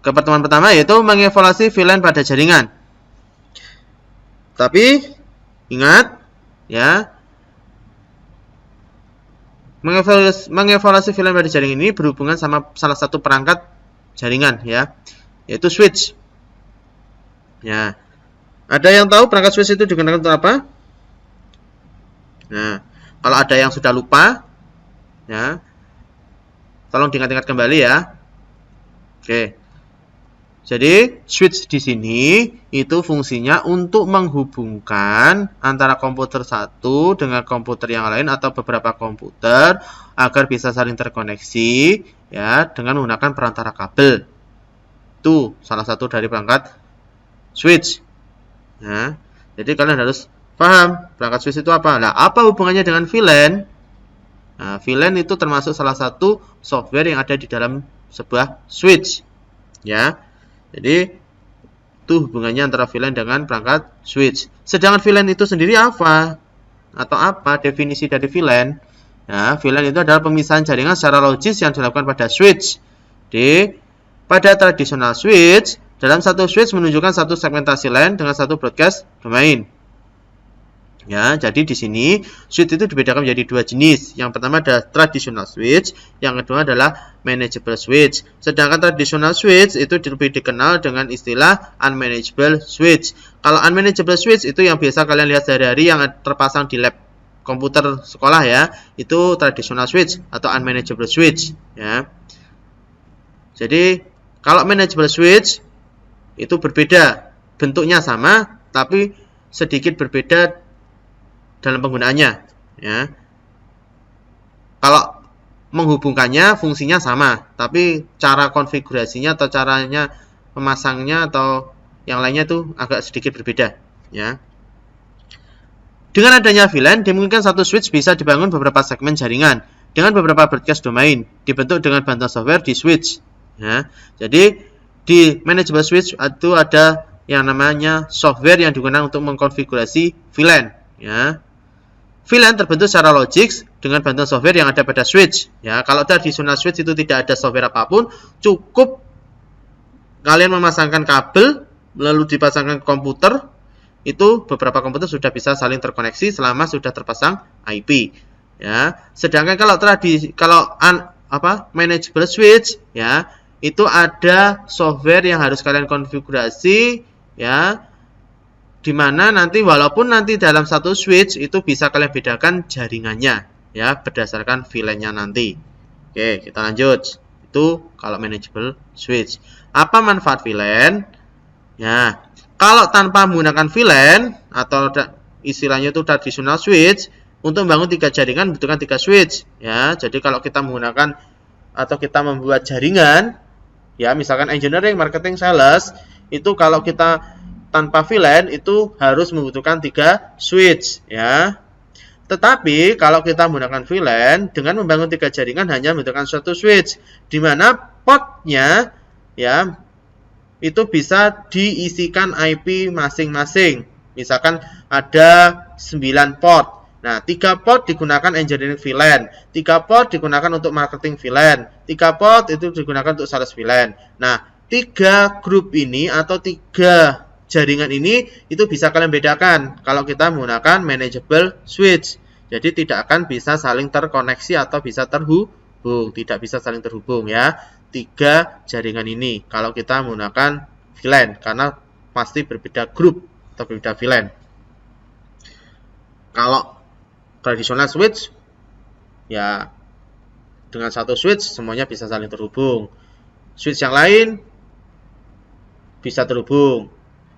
ke pertemuan pertama, yaitu mengevaluasi VLAN pada jaringan. Tapi ingat ya, mengevaluasi VLAN pada jaringan ini berhubungan sama salah satu perangkat jaringan ya, yaitu switch. Ya. Ada yang tahu perangkat switch itu digunakan untuk apa? Nah, kalau ada yang sudah lupa ya, tolong diingat-ingat kembali ya. Oke. Jadi, switch di sini itu fungsinya untuk menghubungkan antara komputer satu dengan komputer yang lain atau beberapa komputer agar bisa saling terkoneksi ya dengan menggunakan perantara kabel. Itu salah satu dari perangkat switch. Nah, jadi kalian harus paham perangkat switch itu apa. Nah, apa hubungannya dengan VLAN? Nah, VLAN itu termasuk salah satu software yang ada di dalam sebuah switch. Ya. Jadi itu hubungannya antara VLAN dengan perangkat switch. Sedangkan VLAN itu sendiri apa? Atau apa definisi dari VLAN? Nah, VLAN itu adalah pemisahan jaringan secara logis yang dilakukan pada switch. Pada tradisional switch, dalam satu switch menunjukkan satu segmentasi LAN dengan satu broadcast domain. Ya, jadi di sini switch itu dibedakan menjadi dua jenis. Yang pertama adalah traditional switch, yang kedua adalah manageable switch. Sedangkan traditional switch itu lebih dikenal dengan istilah unmanageable switch. Kalau unmanageable switch itu yang biasa kalian lihat sehari-hari yang terpasang di lab komputer sekolah ya, itu traditional switch atau unmanageable switch ya. Jadi kalau manageable switch itu berbeda, bentuknya sama tapi sedikit berbeda dalam penggunaannya ya. Kalau menghubungkannya fungsinya sama, tapi cara konfigurasinya atau caranya memasangnya atau yang lainnya itu agak sedikit berbeda ya. Dengan adanya VLAN, dimungkinkan satu switch bisa dibangun beberapa segmen jaringan dengan beberapa broadcast domain dibentuk dengan bantuan software di switch ya. Jadi di manageable switch itu ada yang namanya software yang digunakan untuk mengkonfigurasi VLAN ya. VLAN terbentuk secara logis dengan bantuan software yang ada pada switch ya. Kalau tradisional switch itu tidak ada software apapun, cukup kalian memasangkan kabel lalu dipasangkan ke komputer, itu beberapa komputer sudah bisa saling terkoneksi selama sudah terpasang IP ya. Sedangkan kalau manageable switch ya, itu ada software yang harus kalian konfigurasi ya, dimana nanti walaupun nanti dalam satu switch itu bisa kalian bedakan jaringannya ya berdasarkan VLAN-nya nanti. Oke, kita lanjut. Itu kalau manageable switch. Apa manfaat VLAN? Ya, kalau tanpa menggunakan VLAN atau istilahnya itu traditional switch, untuk membangun 3 jaringan membutuhkan 3 switch ya. Jadi kalau kita menggunakan atau kita membuat jaringan ya, misalkan engineering, marketing, sales, itu kalau kita tanpa VLAN itu harus membutuhkan 3 switch ya. Tetapi kalau kita menggunakan VLAN dengan membangun 3 jaringan hanya membutuhkan 1 switch, di mana portnya ya itu bisa diisikan IP masing-masing. Misalkan ada 9 port. Nah, 3 port digunakan engineering VLAN, 3 port digunakan untuk marketing VLAN, 3 port itu digunakan untuk sales VLAN. Nah, 3 grup ini atau 3 jaringan ini itu bisa kalian bedakan kalau kita menggunakan manageable switch. Jadi tidak akan bisa saling terkoneksi atau bisa terhubung, tidak bisa saling terhubung ya. 3 jaringan ini kalau kita menggunakan VLAN karena pasti berbeda grup atau berbeda VLAN. Kalau tradisional switch ya dengan satu switch semuanya bisa saling terhubung. Switch yang lain bisa terhubung.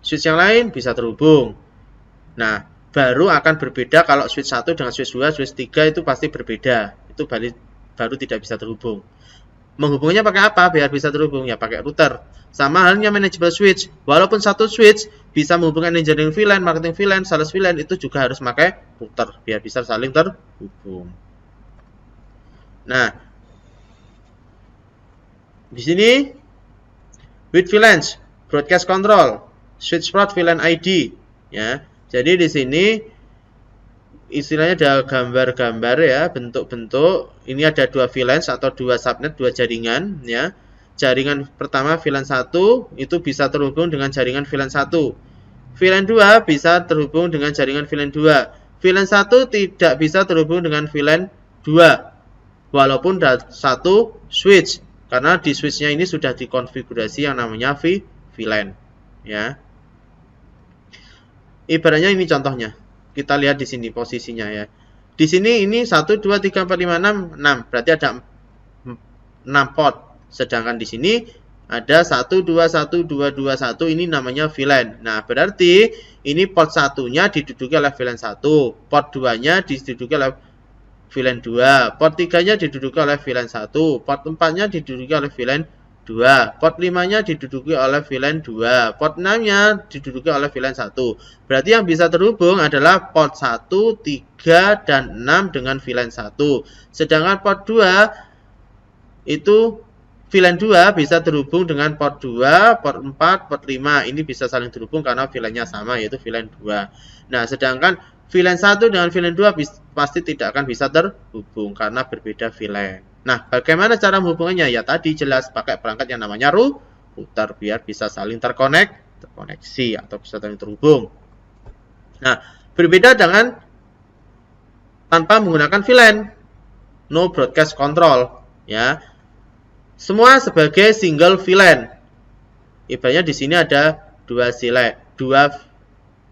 Switch yang lain bisa terhubung. Nah, baru akan berbeda kalau switch 1 dengan switch 2, switch 3 itu pasti berbeda. Itu baru tidak bisa terhubung. Menghubungnya pakai apa biar bisa terhubung? Ya pakai router. Sama halnya manageable switch. Walaupun satu switch bisa menghubungkan engineering VLAN, marketing VLAN, sales VLAN, itu juga harus pakai router biar bisa saling terhubung. Nah, di sini with VLANs, broadcast control, switch port VLAN ID ya. Jadi di sini istilahnya ada gambar-gambar ya, bentuk-bentuk. Ini ada 2 VLANs atau 2 subnet, 2 jaringan ya. jaringan pertama VLAN 1 itu bisa terhubung dengan jaringan VLAN 1. VLAN 2 bisa terhubung dengan jaringan VLAN 2. VLAN 1 tidak bisa terhubung dengan VLAN 2 walaupun ada satu switch, karena di switchnya ini sudah dikonfigurasi yang namanya VLAN, ya. Ibaratnya ini contohnya. Kita lihat di sini posisinya, ya. Di sini ini 1 2 3 4 5 6, 6. Berarti ada 6 port. Sedangkan di sini ada 1 2 1 2 2 1, ini namanya VLAN. Nah, berarti ini port 1-nya diduduki oleh VLAN 1, port 2-nya diduduki oleh VLAN 2, port 3-nya diduduki oleh VLAN 1, port 4-nya diduduki oleh VLAN 2, port 5-nya diduduki oleh VLAN 2, port 6-nya diduduki oleh VLAN 1. Berarti yang bisa terhubung adalah port 1, 3, dan 6 dengan VLAN 1. Sedangkan port 2 itu VLAN 2 bisa terhubung dengan port 2, port 4, port 5. Ini bisa saling terhubung karena VLAN-nya sama, yaitu VLAN 2. Nah, sedangkan VLAN 1 dengan VLAN 2 pasti tidak akan bisa terhubung karena berbeda VLAN. Nah, bagaimana cara menghubungannya? Ya tadi jelas pakai perangkat yang namanya router biar bisa saling terkoneksi atau bisa saling terhubung. Nah, berbeda dengan tanpa menggunakan VLAN, no broadcast control, ya. Semua sebagai single VLAN. Ibaratnya di sini ada dua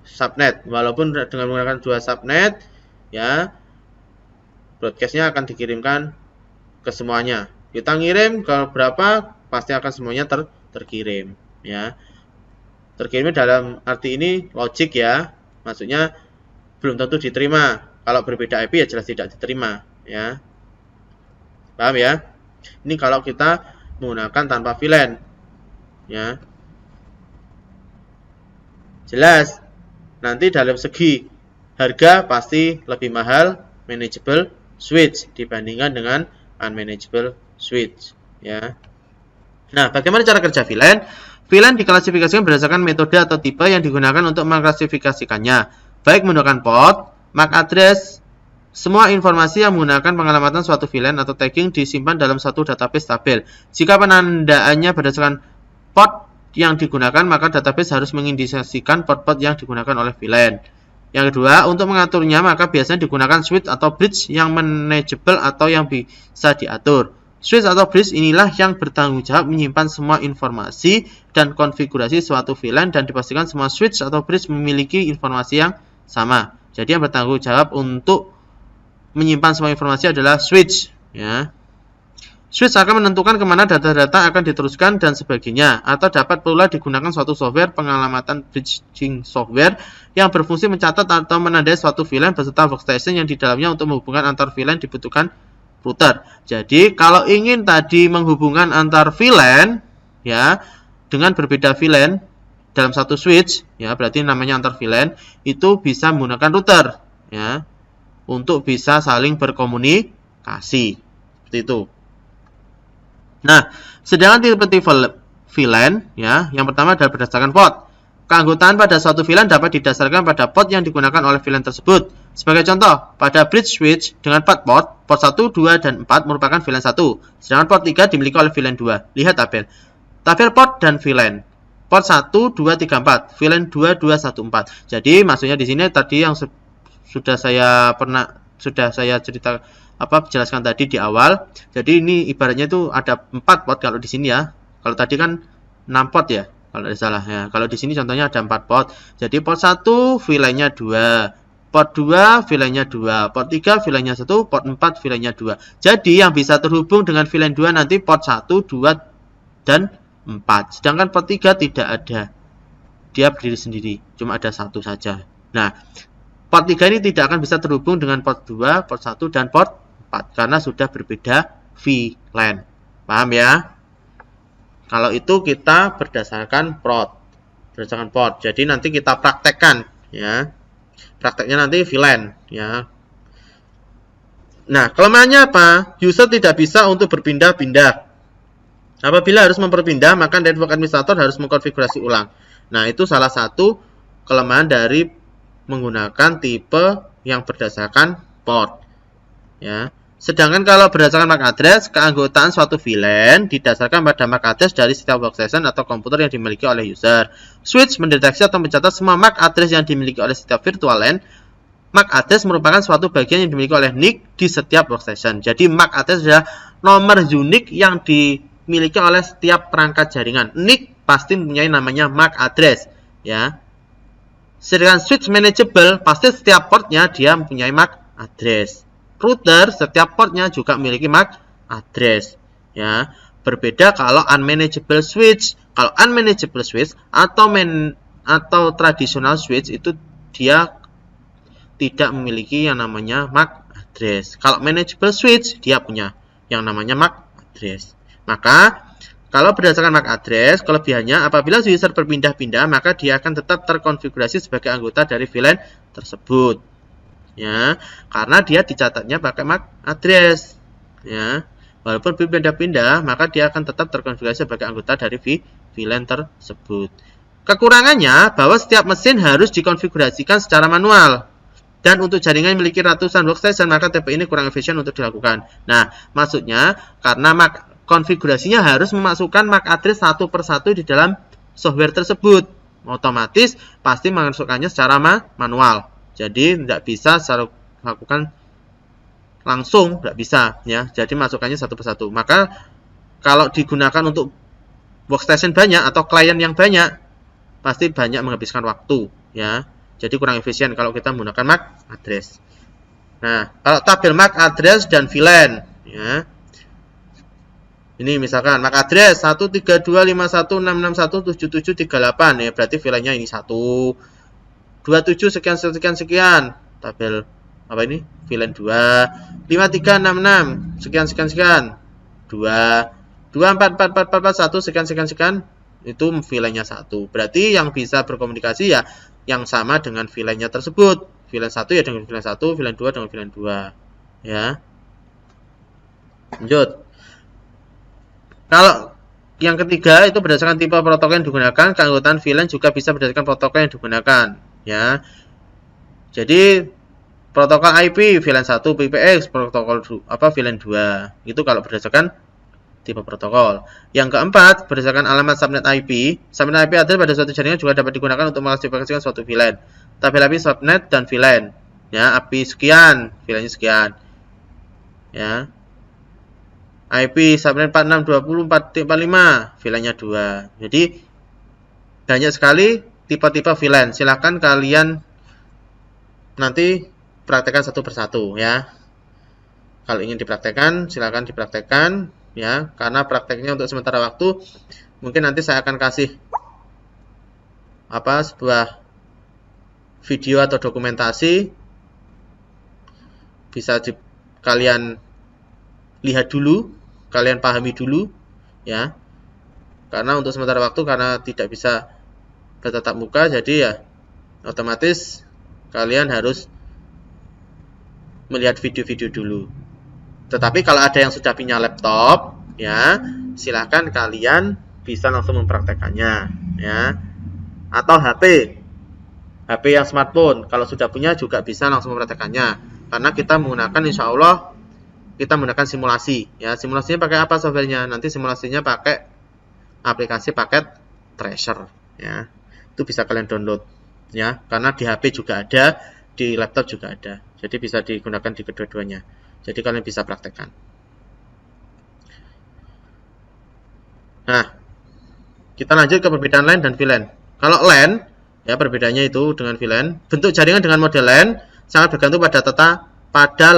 subnet. Walaupun dengan menggunakan dua subnet, ya, broadcastnya akan dikirimkan ke semuanya. Kita ngirim ke berapa, pasti akan semuanya terkirim, ya. Terkirim dalam arti ini logik, ya. Maksudnya belum tentu diterima. Kalau berbeda IP ya jelas tidak diterima, ya. Paham ya? Ini kalau kita menggunakan tanpa VLAN, ya. Jelas. Nanti dalam segi harga pasti lebih mahal manageable switch dibandingkan dengan unmanageable switch, ya. Nah, bagaimana cara kerja VLAN? VLAN diklasifikasikan berdasarkan metode atau tipe yang digunakan untuk mengklasifikasikannya, baik menggunakan port, MAC address. Semua informasi yang menggunakan pengalamatan suatu VLAN atau tagging disimpan dalam satu database tabel. Jika penandaannya berdasarkan port yang digunakan, maka database harus mengindikasikan port-port yang digunakan oleh VLAN. Yang kedua, untuk mengaturnya, maka biasanya digunakan switch atau bridge yang manageable atau yang bisa diatur. Switch atau bridge inilah yang bertanggung jawab menyimpan semua informasi dan konfigurasi suatu VLAN, dan dipastikan semua switch atau bridge memiliki informasi yang sama. Jadi yang bertanggung jawab untuk menyimpan semua informasi adalah switch, ya. Switch akan menentukan kemana data-data akan diteruskan dan sebagainya, atau dapat pula digunakan suatu software pengalamatan bridging software yang berfungsi mencatat atau menandai suatu VLAN beserta workstation yang di dalamnya. Untuk menghubungkan antar VLAN dibutuhkan router. Jadi kalau ingin tadi menghubungkan antar VLAN, ya, dengan berbeda VLAN dalam satu switch, ya, berarti namanya antar VLAN, itu bisa menggunakan router, ya, untuk bisa saling berkomunikasi. Seperti itu. Nah, sedangkan tipe-tipe VLAN, ya, yang pertama adalah berdasarkan port. Keanggotaan pada suatu VLAN dapat didasarkan pada port yang digunakan oleh VLAN tersebut. Sebagai contoh, pada bridge switch dengan 4 port 1, 2, dan 4 merupakan VLAN 1. Sedangkan port 3 dimiliki oleh VLAN 2. Lihat tabel. Tabel port dan VLAN. Port 1, 2, 3, 4. VLAN 2, 2, 1, 4. Jadi, maksudnya di sini tadi yang sudah saya jelaskan tadi di awal. Jadi ini ibaratnya itu ada 4 port kalau di sini, ya. Kalau tadi kan 6 port, ya, kalau tidak salah, ya. Kalau di sini contohnya ada 4 port. Jadi port 1 VLAN-nya 2, port 2 VLAN-nya 2, port 3 VLAN-nya 1, port 4 VLAN-nya 2. Jadi yang bisa terhubung dengan VLAN 2 nanti port 1, 2, dan 4. Sedangkan port 3 tidak ada. Dia berdiri sendiri, cuma ada 1 saja. Nah, port 3 ini tidak akan bisa terhubung dengan port 2, port 1, dan port 4 karena sudah berbeda VLAN. Paham, ya? Kalau itu kita berdasarkan port. Jadi nanti kita praktekkan, ya. Prakteknya nanti VLAN, ya. Nah, kelemahannya apa? User tidak bisa untuk berpindah-pindah. Apabila harus memperpindah, maka network administrator harus mengkonfigurasi ulang. Nah, itu salah satu kelemahan dari menggunakan tipe yang berdasarkan port, ya. Sedangkan kalau berdasarkan MAC address, keanggotaan suatu VLAN didasarkan pada MAC address dari setiap workstation atau komputer yang dimiliki oleh user. Switch mendeteksi atau mencatat semua MAC address yang dimiliki oleh setiap virtual LAN. MAC address merupakan suatu bagian yang dimiliki oleh NIC di setiap workstation. Jadi MAC address adalah nomor unik yang dimiliki oleh setiap perangkat jaringan. NIC pasti mempunyai namanya MAC address, ya. Sedangkan switch manageable pasti setiap portnya dia mempunyai MAC address. Router setiap portnya juga memiliki MAC address, ya. Berbeda kalau unmanageable switch. Kalau unmanageable switch atau traditional switch itu dia tidak memiliki yang namanya MAC address. Kalau manageable switch dia punya yang namanya MAC address. Maka kalau berdasarkan MAC address, kelebihannya apabila user berpindah-pindah, maka dia akan tetap terkonfigurasi sebagai anggota dari VLAN tersebut. Ya, karena dia dicatatnya pakai MAC address. Ya, walaupun berpindah-pindah, maka dia akan tetap terkonfigurasi sebagai anggota dari VLAN tersebut. Kekurangannya bahwa setiap mesin harus dikonfigurasikan secara manual. Dan untuk jaringan yang memiliki ratusan workstation, maka TPI ini kurang efisien untuk dilakukan. Nah, maksudnya karena konfigurasinya harus memasukkan MAC address satu persatu di dalam software tersebut. Otomatis pasti memasukkannya secara manual. Jadi tidak bisa secara lakukan langsung, tidak bisa, ya. Jadi masukkannya satu persatu. Maka kalau digunakan untuk workstation banyak atau klien yang banyak, pasti banyak menghabiskan waktu, ya. Jadi kurang efisien kalau kita menggunakan MAC address. Nah, kalau tabel MAC address dan VLAN, ya. Ini misalkan MAC address 1325166177738, ya, berarti VLAN-nya ini 1. 27 sekian sekian sekian, tabel apa ini? VLAN 2. 5366 sekian sekian sekian. 2. 2444441 sekian sekian sekian, itu VLAN-nya 1. Berarti yang bisa berkomunikasi ya yang sama dengan VLAN-nya tersebut. VLAN 1 ya dengan VLAN 1, VLAN 2 dengan VLAN 2. Ya. Lanjut. Kalau yang ketiga itu berdasarkan tipe protokol yang digunakan, keanggotaan VLAN juga bisa berdasarkan protokol yang digunakan. Ya, jadi protokol IP VLAN 1 PPX, protokol VLAN 2 itu kalau berdasarkan tipe protokol. Yang keempat berdasarkan alamat subnet IP. Subnet IP address pada suatu jaringan juga dapat digunakan untuk mengklasifikasikan suatu VLAN. Tabel IP subnet dan VLAN. Ya, IP sekian, VLAN-nya sekian. Ya. IP subnet 4620.4.45, VLAN-nya 2. Jadi banyak sekali tipe-tipe VLAN. Silakan kalian nanti praktekkan satu persatu, ya. Kalau ingin dipraktekkan, silakan dipraktekkan, ya. Karena prakteknya untuk sementara waktu, mungkin nanti saya akan kasih sebuah video atau dokumentasi. Bisa kalian lihat dulu, kalian pahami dulu, ya. Karena untuk sementara waktu, karena tidak bisa bertatap muka, jadi ya otomatis kalian harus melihat video-video dulu. Tetapi kalau ada yang sudah punya laptop, ya silahkan kalian bisa langsung mempraktekannya, ya. Atau HP yang smartphone, kalau sudah punya juga bisa langsung mempraktekannya. Karena kita menggunakan, insya Allah kita menggunakan simulasi, ya. Simulasinya pakai apa softwarenya? Nanti simulasinya pakai aplikasi paket Tracer, ya. Itu bisa kalian download, ya, karena di HP juga ada, di laptop juga ada, jadi bisa digunakan di kedua-duanya. Jadi kalian bisa praktekkan. Nah, kita lanjut ke perbedaan LAN dan VLAN. Kalau LAN, ya perbedaannya itu dengan VLAN, bentuk jaringan dengan model LAN sangat bergantung pada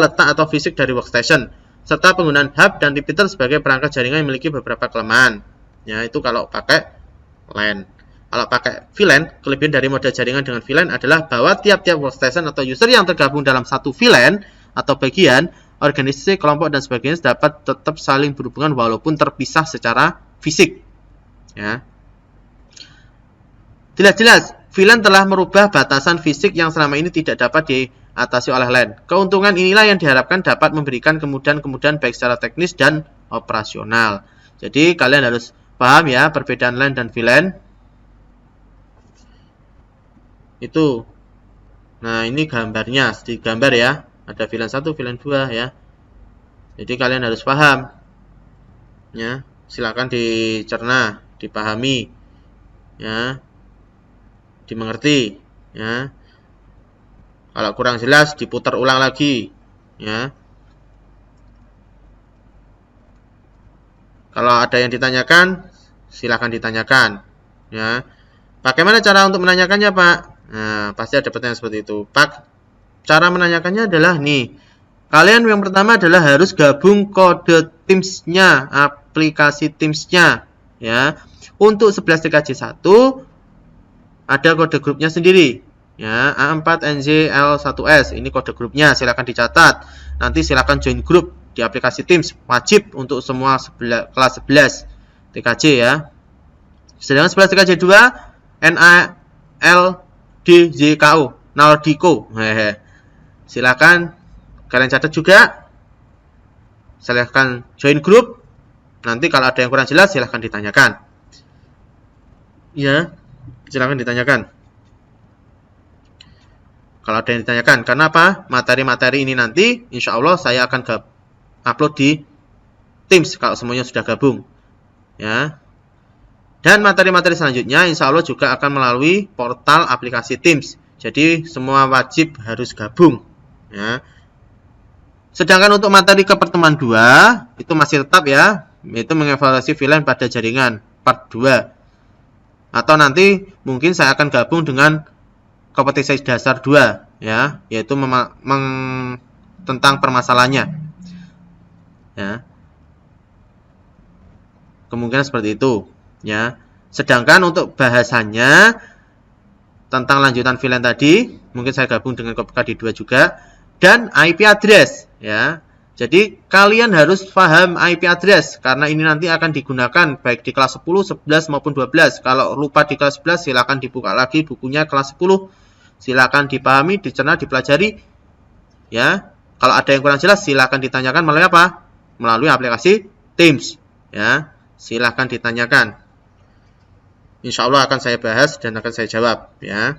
letak atau fisik dari workstation, serta penggunaan hub dan repeater sebagai perangkat jaringan yang memiliki beberapa kelemahan. Ya, itu kalau pakai LAN. Kalau pakai VLAN, kelebihan dari model jaringan dengan VLAN adalah bahwa tiap-tiap workstation atau user yang tergabung dalam satu VLAN atau bagian, organisasi, kelompok, dan sebagainya dapat tetap saling berhubungan walaupun terpisah secara fisik. Ya. Jelas-jelas, VLAN telah merubah batasan fisik yang selama ini tidak dapat diatasi oleh LAN. Keuntungan inilah yang diharapkan dapat memberikan kemudahan-kemudahan baik secara teknis dan operasional. Jadi kalian harus paham ya perbedaan LAN dan VLAN. Itu. Nah, ini gambarnya, di gambar ya. Ada VLAN 1, VLAN 2 ya. Jadi kalian harus paham. Ya, silakan dicerna, dipahami, ya, dimengerti, ya. Kalau kurang jelas diputar ulang lagi, ya. Kalau ada yang ditanyakan, silakan ditanyakan, ya. Bagaimana cara untuk menanyakannya, Pak? Nah, pasti ada pertanyaan seperti itu. Pak, cara menanyakannya adalah nih. Kalian yang pertama adalah harus gabung kode Teams-nya, aplikasi Teams-nya, ya. Untuk 11 TKJ 1 ada kode grupnya sendiri, ya, A4NZL1S. Ini kode grupnya, silakan dicatat. Nanti silakan join grup di aplikasi Teams, wajib untuk semua kelas 11 TKJ, ya. Sedangkan 11 TKJ 2 NALDJKO, Naldico. Silakan kalian catat juga. Silahkan join grup. Nanti kalau ada yang kurang jelas silahkan ditanyakan. Ya, silahkan ditanyakan. Kalau ada yang ditanyakan, karena apa? Materi-materi ini nanti insya Allah saya akan upload di Teams kalau semuanya sudah gabung. Ya. Dan materi-materi selanjutnya insya Allah juga akan melalui portal aplikasi Teams. Jadi semua wajib harus gabung. Ya. Sedangkan untuk materi ke pertemuan 2 itu masih tetap, ya, yaitu mengevaluasi VLAN pada jaringan part 2. Atau nanti mungkin saya akan gabung dengan kompetensi dasar 2, ya, yaitu tentang permasalahannya. Ya. Kemungkinan seperti itu, ya. Sedangkan untuk bahasannya tentang lanjutan VLAN tadi, mungkin saya gabung dengan KD 2 juga, dan IP address, ya. Jadi kalian harus paham IP address karena ini nanti akan digunakan baik di kelas 10, 11 maupun 12. Kalau lupa di kelas 11 silakan dibuka lagi bukunya kelas 10. Silakan dipahami, dicerna, dipelajari, ya. Kalau ada yang kurang jelas silakan ditanyakan melalui apa? Melalui aplikasi Teams, ya. Silakan ditanyakan. Insya Allah akan saya bahas dan akan saya jawab, ya.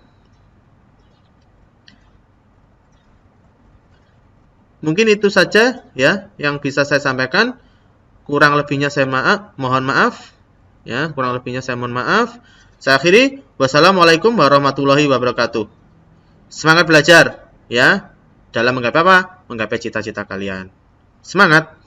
Mungkin itu saja, ya, yang bisa saya sampaikan. Kurang lebihnya saya mohon maaf, ya. Kurang lebihnya saya mohon maaf. Saya akhiri. Wassalamualaikum warahmatullahi wabarakatuh. Semangat belajar, ya. Dalam menggapai apa? Menggapai cita-cita kalian. Semangat.